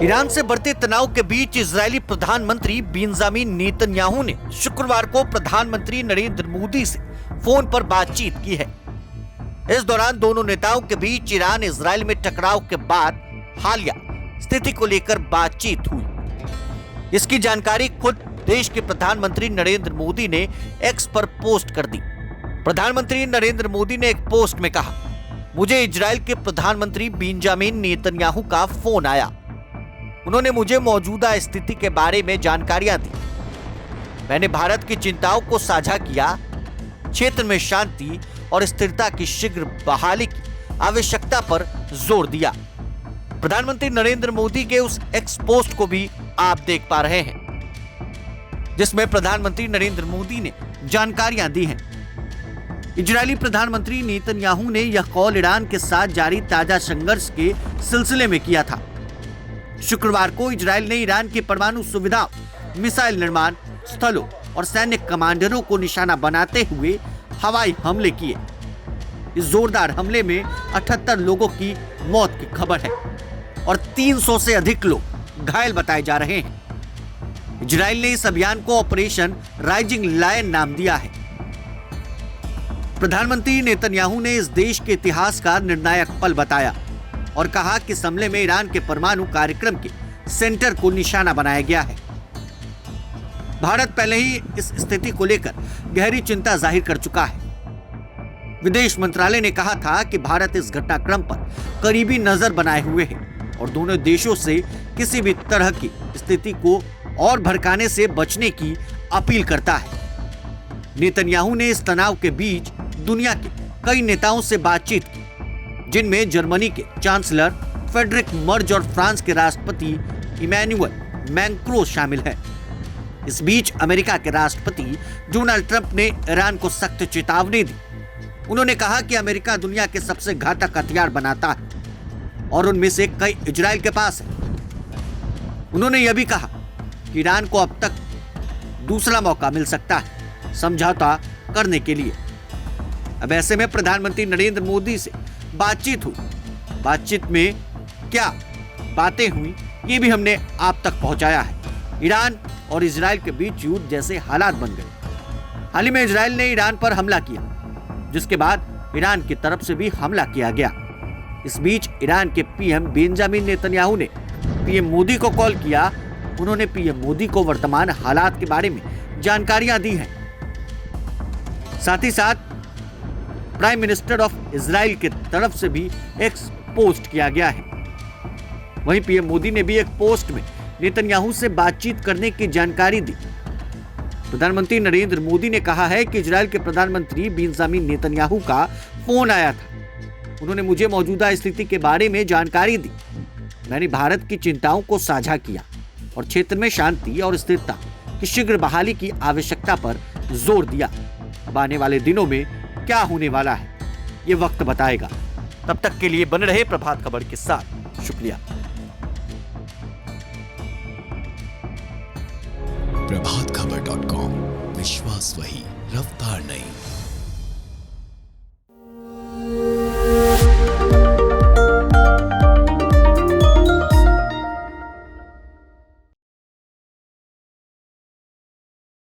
Iran से बढ़ते तनाव के बीच इजरायली प्रधानमंत्री बेंजामिन नेतन्याहू ने शुक्रवार को प्रधानमंत्री नरेंद्र मोदी से फोन पर बातचीत की है। इस दौरान दोनों नेताओं के बीच ईरान इजरायल में टकराव के बाद हालिया स्थिति को लेकर बातचीत हुई। इसकी जानकारी खुद देश के प्रधानमंत्री नरेंद्र मोदी ने एक्स पर पोस्ट कर दी। प्रधानमंत्री नरेंद्र मोदी ने एक पोस्ट में कहा, मुझे इजरायल के प्रधानमंत्री बेंजामिन नेतन्याहू का फोन आया। उन्होंने मुझे मौजूदा स्थिति के बारे में जानकारियां दी। मैंने भारत की चिंताओं को साझा किया, क्षेत्र में शांति और स्थिरता की शीघ्र बहाली की आवश्यकता पर जोर दिया। प्रधानमंत्री नरेंद्र मोदी के उस एक्स पोस्ट को भी आप देख पा रहे हैं, जिसमें प्रधानमंत्री नरेंद्र मोदी ने जानकारियां दी हैं। इजरायली प्रधानमंत्री नेतन्याहू ने यह कॉल ईरान के साथ जारी ताजा संघर्ष के सिलसिले में किया था। शुक्रवार को इजरायल ने ईरान की परमाणु सुविधाओं, मिसाइल निर्माण स्थलों और सैन्य कमांडरों को निशाना बनाते हुए हवाई हमले किए। इस जोरदार हमले में 78 लोगों की मौत की खबर है और 300 से अधिक लोग घायल बताए जा रहे हैं। इजरायल ने इस अभियान को ऑपरेशन राइजिंग लायन नाम दिया है। प्रधानमंत्री नेतन्याहू ने इस देश के इतिहास का निर्णायक पल बताया और कहा कि इस हमले में ईरान के परमाणु कार्यक्रम के सेंटर को निशाना बनाया गया है। भारत पहले ही इस स्थिति को लेकर गहरी चिंता जाहिर कर चुका है। विदेश मंत्रालय ने कहा था कि भारत इस घटनाक्रम पर करीबी नजर बनाए हुए है और दोनों देशों से किसी भी तरह की स्थिति को और भड़काने से बचने की अपील करता है। नेतन्याहू ने इस तनाव के बीच दुनिया के कई नेताओं से बातचीत की, जिनमें जर्मनी के चांसलर फ्रेडरिक मर्ज और फ्रांस के राष्ट्रपति इमैनुअल मैक्रों शामिल हैं। इस बीच अमेरिका के राष्ट्रपति डोनाल्ड ट्रंप ने ईरान को सख्त चेतावनी दी। उन्होंने कहा कि अमेरिका दुनिया के सबसे घातक हथियार बनाता है और उनमें से कई इजरायल के पास है। उन्होंने यह भी कहा कि ईरान को अब तक दूसरा मौका मिल सकता है समझौता करने के लिए। अब ऐसे में प्रधानमंत्री नरेंद्र मोदी से बातचीत हुई। बातचीत में क्या बातें हुई ये भी हमने आप तक पहुंचाया है। ईरान और इजरायल के बीच युद्ध जैसे हालात बन गए। हाल ही में इजरायल ने ईरान पर हमला किया, जिसके बाद ईरान की तरफ से भी हमला किया गया। इस बीच ईरान के पीएम बेंजामिन नेतन्याहू ने पीएम मोदी को कॉल किया। उन्होंने पीएम मोदी को वर्तमान हालात के बारे में जानकारियां दी हैं। साथ ही साथ प्राइम मिनिस्टर ऑफ इजराइल की तरफ से भी एक पोस्ट किया गया है। वहीं पीएम मोदी ने भी एक पोस्ट में नेतन्याहू से बातचीत करने की जानकारी दी। प्रधानमंत्री नरेंद्र मोदी ने कहा है कि इजरायल के प्रधानमंत्री बेंजामिन नेतन्याहू का फोन आया था। उन्होंने मुझे मौजूदा स्थिति के बारे में जानकारी दी। मैंने भारत की चिंताओं को साझा किया और क्षेत्र में शांति और स्थिरता की शीघ्र बहाली की आवश्यकता पर जोर दिया। अब आने वाले दिनों में क्या होने वाला है ये वक्त बताएगा। तब तक के लिए बने रहे प्रभात खबर के साथ। शुक्रिया। प्रभातखबर.com, विश्वास वही, रफ्तार नहीं।